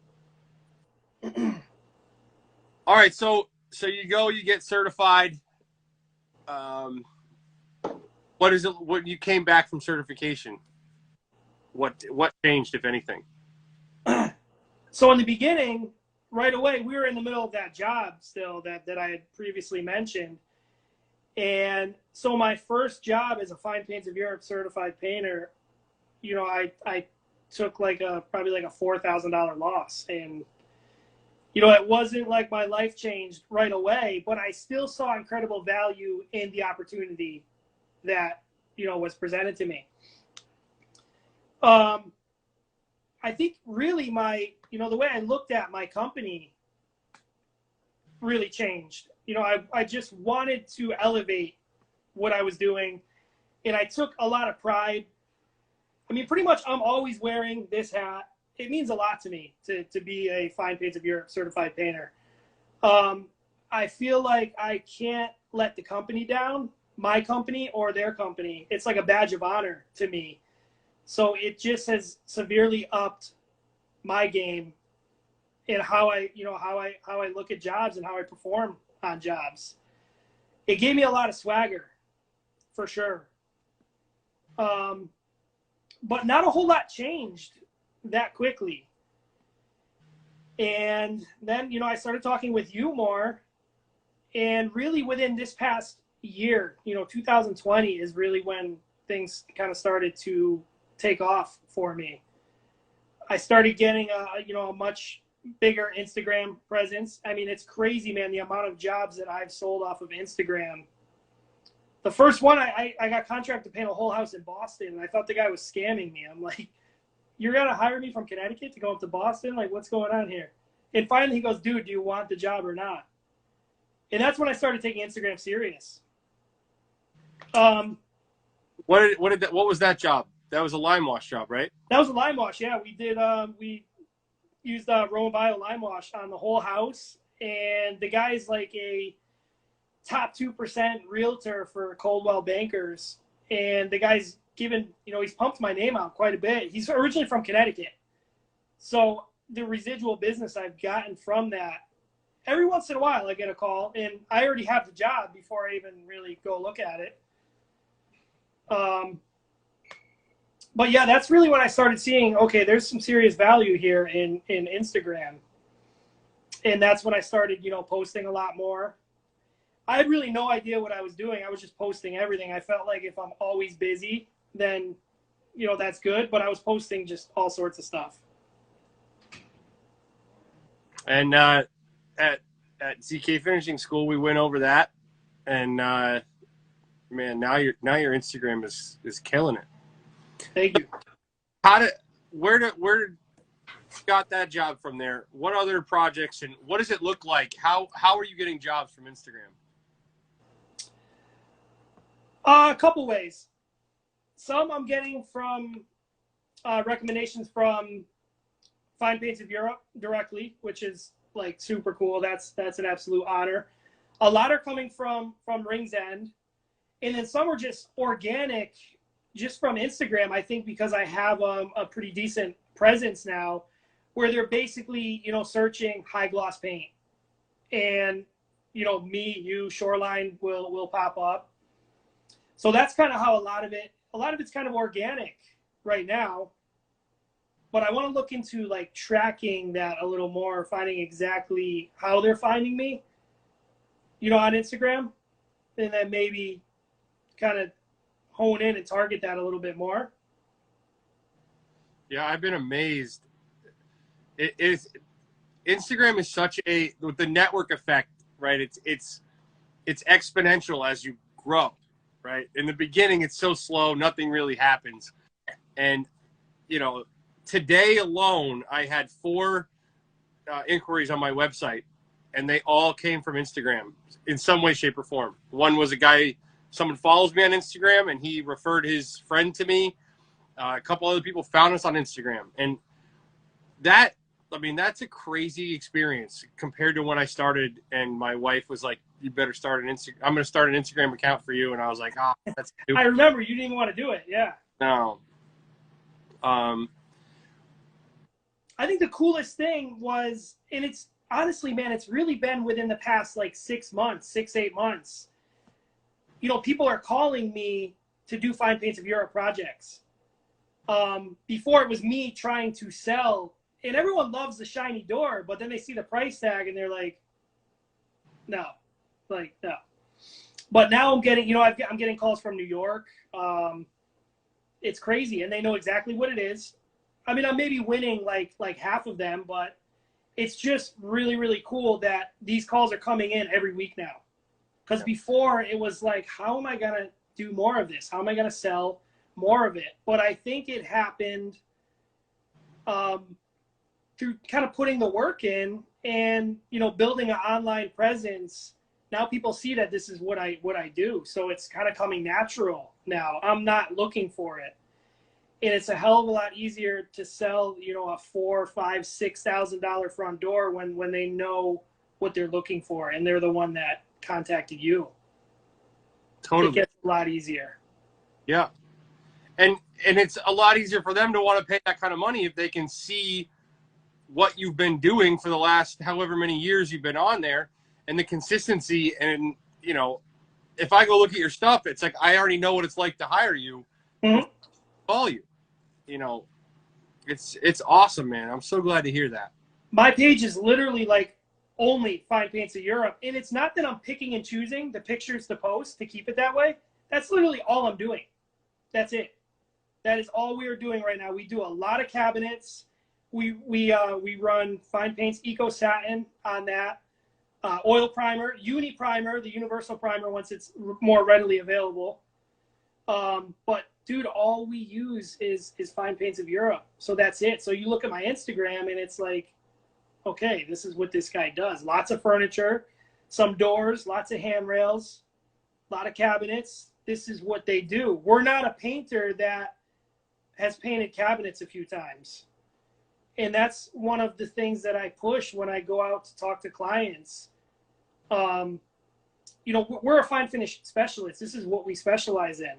All right. So you get certified. What is it? What you came back from certification? What changed, if anything? So in the beginning, right away, we were in the middle of that job still that I had previously mentioned. And so my first job as a Fine Paints of Europe certified painter, I took probably a $4,000 loss. And, it wasn't like my life changed right away, but I still saw incredible value in the opportunity that, was presented to me. I think really the way I looked at my company really changed. I just wanted to elevate what I was doing, and I took a lot of pride. I mean, pretty much I'm always wearing this hat. It means a lot to me to be a Fine Paints of Europe certified painter. I feel like I can't let the company down, my company or their company. It's like a badge of honor to me. So it just has severely upped my game and how I look at jobs and how I perform on jobs. It gave me a lot of swagger, for sure. But not a whole lot changed that quickly. And then, I started talking with you more. And really within this past year, 2020 is really when things kind of started to take off for me. I started getting a much bigger Instagram presence. I mean, it's crazy, man, the amount of jobs that I've sold off of Instagram The first one, I got contracted to paint a whole house in Boston, and I thought the guy was scamming me. I'm like, you're going to hire me from Connecticut to go up to Boston? Like, what's going on here? And finally he goes, dude, do you want the job or not? And that's when I started taking Instagram serious. What was that job? That was a lime wash job, right? That was a lime wash. Yeah, we used Roma Bio lime wash on the whole house. And the guy's like a top 2% realtor for Coldwell Bankers. And the guy's given, he's pumped my name out quite a bit. He's originally from Connecticut. So the residual business I've gotten from that, every once in a while I get a call, and I already have the job before I even really go look at it. But yeah, that's really when I started seeing, okay, there's some serious value here in Instagram. And that's when I started, posting a lot more. I had really no idea what I was doing. I was just posting everything. I felt like if I'm always busy, then, that's good. But I was posting just all sorts of stuff. And at ZK Finishing School, we went over that. And, man, now your Instagram is killing it. Thank you. Where got that job from there? What other projects, and what does it look like? How are you getting jobs from Instagram? A couple ways. Some I'm getting from recommendations from Fine Paints of Europe directly, which is like super cool. That's an absolute honor. A lot are coming from Rings End, and then some are just organic, just from Instagram. I think because I have a pretty decent presence now, where they're basically searching high gloss paint, and you Shoreline will pop up. So that's kind of how a lot of it's kind of organic right now. But I want to look into like tracking that a little more, finding exactly how they're finding me, on Instagram, and then maybe kind of hone in and target that a little bit more. Yeah, I've been amazed. Instagram is such with the network effect, right? It's exponential as you grow, right? In the beginning, it's so slow, nothing really happens. And, today alone, I had 4 inquiries on my website, and they all came from Instagram in some way, shape, or form. One was someone follows me on Instagram, and he referred his friend to me. A couple other people found us on Instagram. And that's a crazy experience compared to when I started, and my wife was like, you better start I'm going to start an Instagram account for you. And I was like, that's stupid. I remember you didn't want to do it. Yeah. No. I think the coolest thing was, and it's honestly, man, it's really been within the past like 6 months, 8 months. People are calling me to do Fine Paints of Europe projects. Before it was me trying to sell, and everyone loves the shiny door, but then they see the price tag and they're like, no. But now I'm getting, I'm getting calls from New York. It's crazy, and they know exactly what it is. I mean, I'm maybe winning like half of them, but it's just really, really cool that these calls are coming in every week now. Because before it was like, how am I going to do more of this? How am I going to sell more of it? But I think it happened through kind of putting the work in and, building an online presence. Now people see that this is what I do. So it's kind of coming natural now. I'm not looking for it. And it's a hell of a lot easier to sell, a $4,000, $5,000, $6,000 front door when they know what they're looking for and they're the one that contacted you. Totally. It gets a lot easier. Yeah. And it's a lot easier for them to want to pay that kind of money if they can see what you've been doing for the last however many years you've been on there, and the consistency. And, if I go look at your stuff, it's like, I already know what it's like to hire you, call you. It's awesome, man. I'm so glad to hear that. My page is literally like only Fine Paints of Europe. And it's not that I'm picking and choosing the pictures to post to keep it that way. That's literally all I'm doing. That's it. That is all we are doing right now. We do a lot of cabinets. We run Fine Paints Eco Satin on that. oil primer, uni primer, the universal primer once it's more readily available. But dude, all we use is Fine Paints of Europe. So that's it. So you look at my Instagram and it's like, okay, this is what this guy does. Lots of furniture, some doors, lots of handrails, a lot of cabinets. This is what they do. We're not a painter that has painted cabinets a few times. And that's one of the things that I push when I go out to talk to clients. You know, we're a fine finish specialist. This is what we specialize in.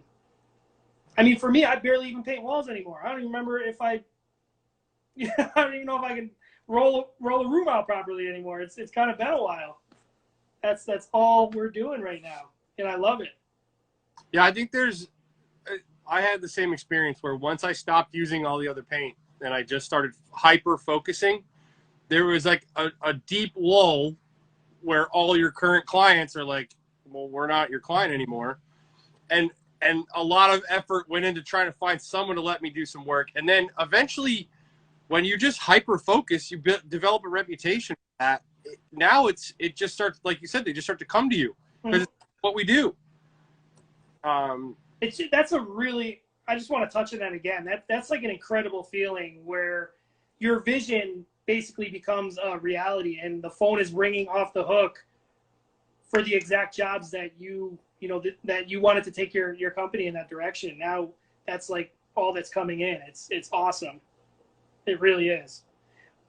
I mean, for me, I barely even paint walls anymore. I don't even remember if I don't even know if I can roll a room out properly anymore. It's kind of been a while. That's all we're doing right now, and I love it. Yeah, I think I had the same experience where once I stopped using all the other paint and I just started hyper focusing, there was like a deep lull where all your current clients are like, well, we're not your client anymore. And a lot of effort went into trying to find someone to let me do some work. And then eventually, when you just hyper focus, you develop a reputation for that. Now it just starts, like you said, they just start to come to you because it's what we do. That's a really, I just want to touch on that again. That's like an incredible feeling where your vision basically becomes a reality and the phone is ringing off the hook for the exact jobs that that you wanted to take your company in that direction. Now that's like all that's coming in. It's awesome. It really is.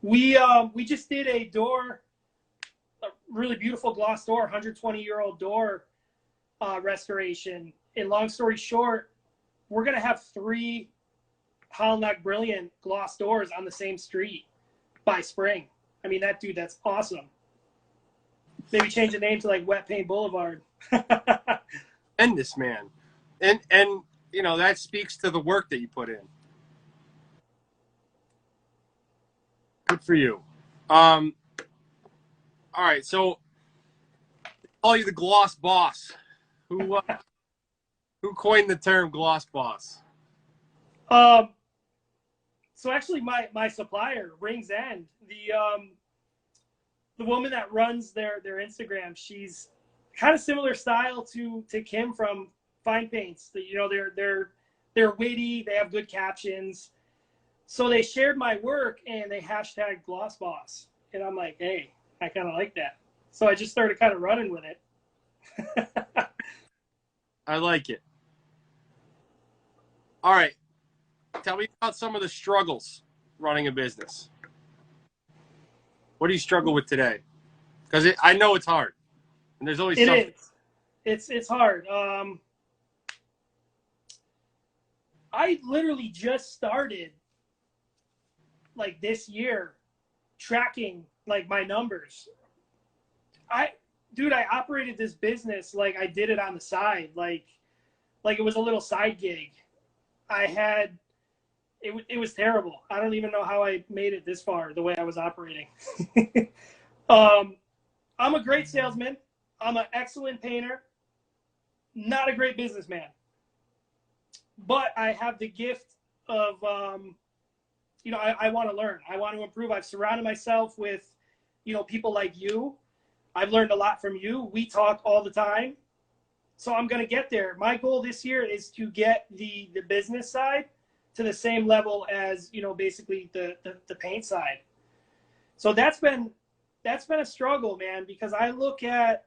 We just did a really beautiful gloss door, 120-year-old door restoration. And long story short, we're gonna have 3 Hollandach Brilliant gloss doors on the same street by spring. I mean, that's awesome. Maybe change the name to like Wet Paint Boulevard. And this man, and you know that speaks to the work that you put in. Good for you. All right, so I'll call you the gloss boss. Who coined the term gloss boss? So actually, my supplier, Rings End, the woman that runs their Instagram, she's kind of similar style to Kim from Fine Paints. You know, they're witty, they have good captions. So they shared my work and they hashtag Gloss Boss, and I'm like, hey, I kind of like that. So I just started kind of running with it. I like it. All right, tell me about some of the struggles running a business. What do you struggle with today? Because I know it's hard, and there's always something. It's hard. I literally just started like this year tracking like my numbers. I operated this business like I did it on the side, like it was a little side gig. It was terrible. I don't even know how I made it this far the way I was operating. I'm a great salesman. I'm an excellent painter. Not a great businessman. But I have the gift of, I want to learn. I want to improve. I've surrounded myself with, people like you. I've learned a lot from you. We talk all the time. So I'm going to get there. My goal this year is to get the business side to the same level as, basically the paint side. So that's been a struggle, man, because I look at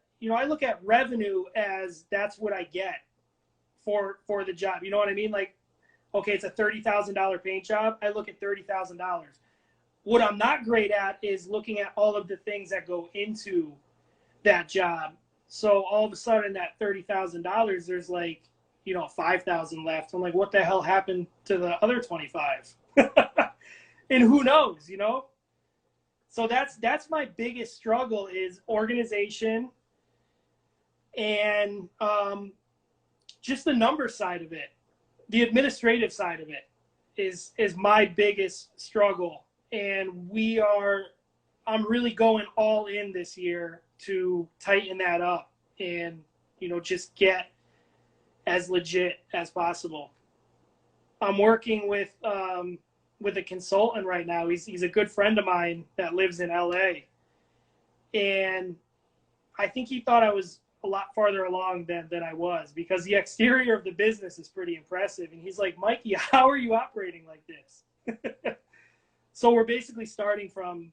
revenue as that's what I get for the job. You know what I mean? Like, okay, it's a $30,000 paint job. I look at $30,000. What I'm not great at is looking at all of the things that go into that job. So all of a sudden that $30,000, there's like, $5,000 left. I'm like, what the hell happened to the other 25? And who knows, So that's my biggest struggle is organization and just the number side of it. The administrative side of it is my biggest struggle. And I'm really going all in this year to tighten that up and, just get as legit as possible. I'm working with a consultant right now. He's a good friend of mine that lives in LA. And I think he thought I was a lot farther along than I was, because the exterior of the business is pretty impressive. And he's like, Mikey, how are you operating like this? So we're basically starting from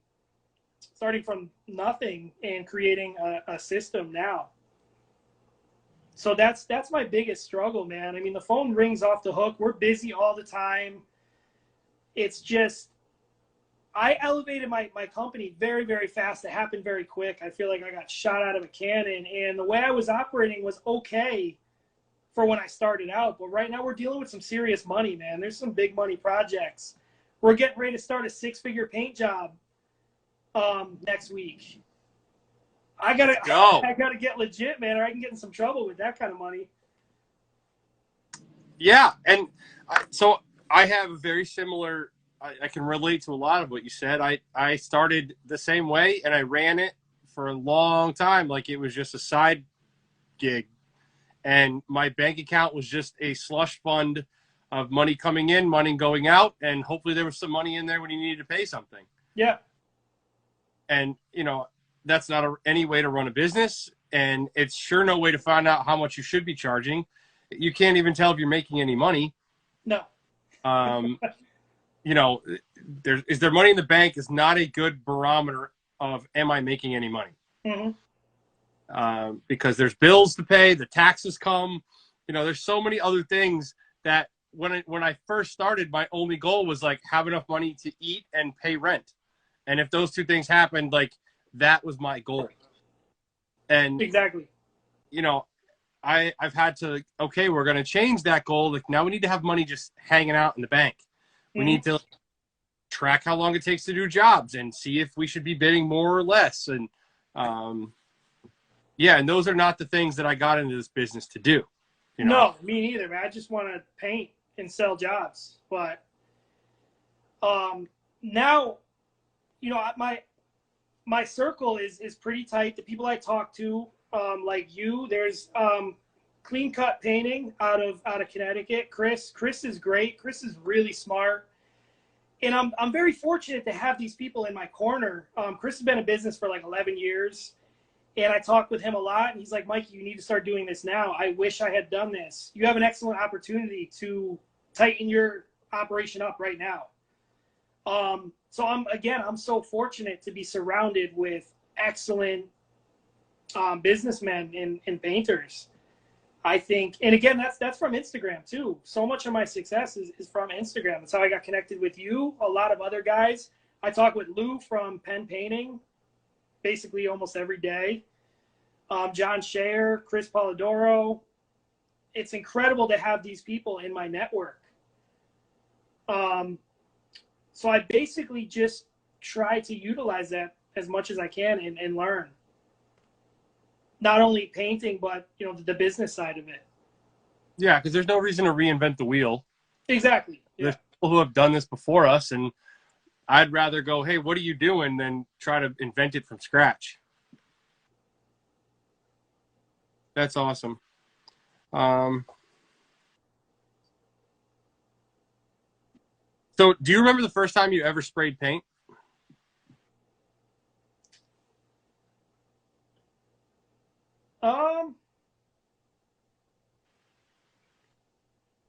nothing and creating a system now. So that's my biggest struggle, man. I mean, the phone rings off the hook. We're busy all the time. It's just, I elevated my company very, very fast. It happened very quick. I feel like I got shot out of a cannon. And the way I was operating was okay for when I started out. But right now we're dealing with some serious money, man. There's some big money projects. We're getting ready to start a 6-figure paint job next week. I gotta get legit, man, or I can get in some trouble with that kind of money. Yeah, and so I have a very similar. I can relate to a lot of what you said. I started the same way, and I ran it for a long time, like it was just a side gig, and my bank account was just a slush fund of money coming in, money going out, and hopefully there was some money in there when you needed to pay something. Yeah. And that's not any way to run a business, and it's sure no way to find out how much you should be charging. You can't even tell if you're making any money. No. Is there money in the bank is not a good barometer of, am I making any money? Mm-hmm. Because there's bills to pay, the taxes come, there's so many other things that when I first started, my only goal was like have enough money to eat and pay rent. And if those two things happened, like that was my goal. And exactly, I've had to, okay, we're going to change that goal. Like now we need to have money just hanging out in the bank. We mm-hmm. need to track how long it takes to do jobs and see if we should be bidding more or less. And and those are not the things that I got into this business to do. No, me neither, man. I just want to paint and sell jobs. But now, my circle is pretty tight. The people I talk to, like you, there's Clean Cut Painting out of Connecticut. Chris is great. Chris is really smart, and I'm very fortunate to have these people in my corner. Chris has been in business for like 11 years, and I talk with him a lot. And he's like, Mikey, you need to start doing this now. I wish I had done this. You have an excellent opportunity to tighten your operation up right now. So I'm so fortunate to be surrounded with excellent businessmen and painters. I think, and again, that's from Instagram too. So much of my success is from Instagram. That's how I got connected with you, a lot of other guys. I talk with Lou from Pen Painting basically almost every day. John Shayer, Chris Polidoro. It's incredible to have these people in my network. So I basically just try to utilize that as much as I can and learn. Not only painting, but the business side of it. Yeah, because there's no reason to reinvent the wheel. Exactly. Yeah. There's people who have done this before us, and I'd rather go, hey, what are you doing, than try to invent it from scratch. That's awesome. So do you remember the first time you ever sprayed paint?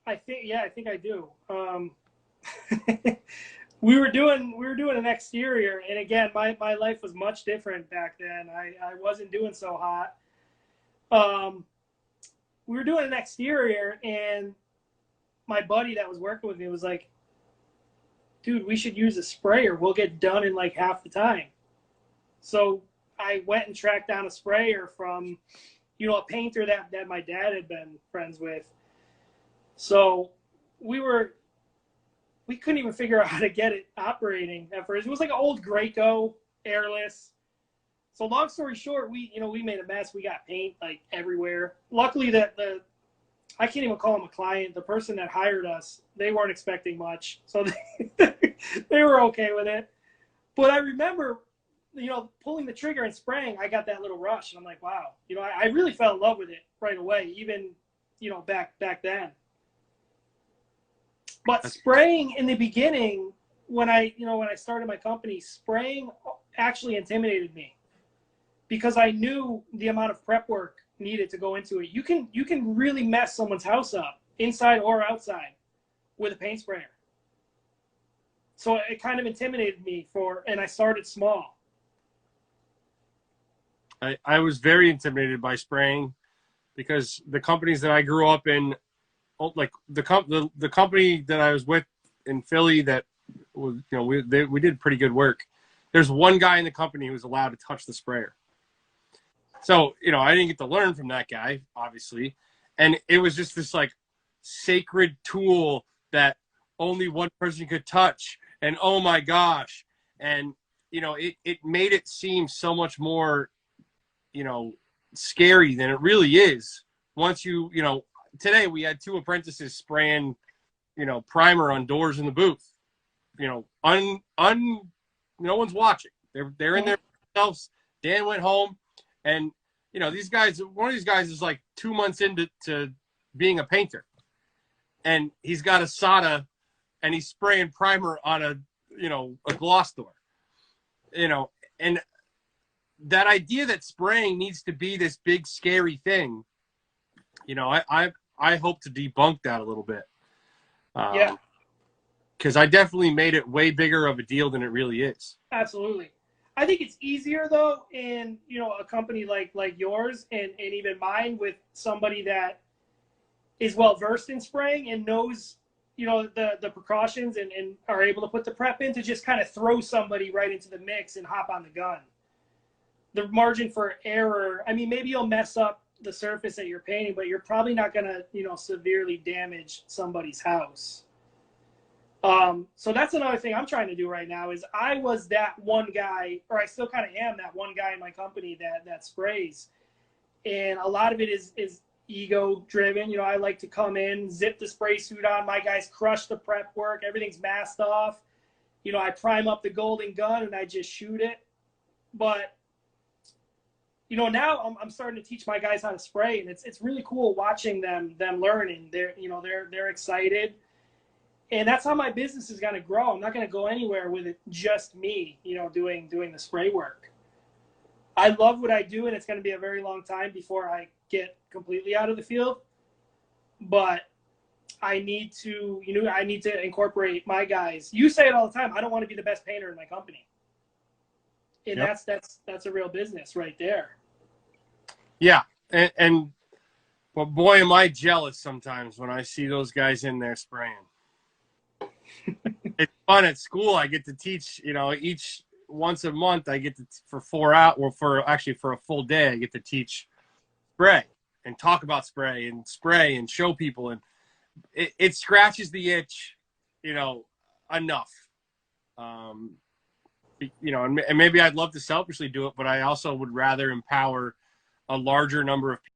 I think I do. We were doing an exterior, and again, my life was much different back then. I wasn't doing so hot. We were doing an exterior, and my buddy that was working with me was like, dude, we should use a sprayer. We'll get done in like half the time. So I went and tracked down a sprayer from, a painter that my dad had been friends with. So we couldn't even figure out how to get it operating at first. It was like an old Graco, airless. So long story short, we made a mess. We got paint like everywhere. Luckily I can't even call them a client. The person that hired us, they weren't expecting much. So they were okay with it. But I remember, pulling the trigger and spraying, I got that little rush. And I'm like, wow, I really fell in love with it right away, even, back then. But spraying in the beginning, when I started my company, spraying actually intimidated me because I knew the amount of prep work needed to go into it. You can really mess someone's house up, inside or outside, with a paint sprayer. So it kind of intimidated me and I started small. I was very intimidated by spraying because the companies that I grew up in, like the company that I was with in Philly, that was, we did pretty good work. There's one guy in the company who was allowed to touch the sprayer. So, I didn't get to learn from that guy, obviously. And it was just this like sacred tool that only one person could touch. And oh my gosh. And, it made it seem so much more, scary than it really is. Once today we had 2 apprentices spraying, primer on doors in the booth. No one's watching. They're in there themselves. Dan went home, and these guys. One of these guys is like 2 months into being a painter, and he's got a SATA, and he's spraying primer on a gloss door. And that idea that spraying needs to be this big scary thing. I hope to debunk that a little bit. Yeah. Because I definitely made it way bigger of a deal than it really is. Absolutely. I think it's easier though in a company like yours and even mine, with somebody that is well versed in spraying and knows the precautions and are able to put the prep in, to just kind of throw somebody right into the mix and hop on the gun. The margin for error, I mean, maybe you'll mess up the surface that you're painting, but you're probably not going to severely damage somebody's house. So that's another thing I'm trying to do right now. Is I was that one guy, or I still kind of am that one guy in my company that sprays, and a lot of it is ego driven. I like to come in, zip the spray suit on, my guys crush the prep work, everything's masked off. I prime up the golden gun and I just shoot it. But now I'm starting to teach my guys how to spray, and it's really cool watching them learning. They're excited. And that's how my business is going to grow. I'm not going to go anywhere with it just me, doing the spray work. I love what I do, and it's going to be a very long time before I get completely out of the field. But I need to incorporate my guys. You say it all the time. I don't want to be the best painter in my company, and Yep. that's a real business right there. Yeah, and well, boy, am I jealous sometimes when I see those guys in there spraying. It's fun at school. I get to teach, each once a month I get to, for 4 hours, or for a full day, I get to teach spray and talk about spray and show people. And it scratches the itch, enough. And maybe I'd love to selfishly do it, but I also would rather empower a larger number of people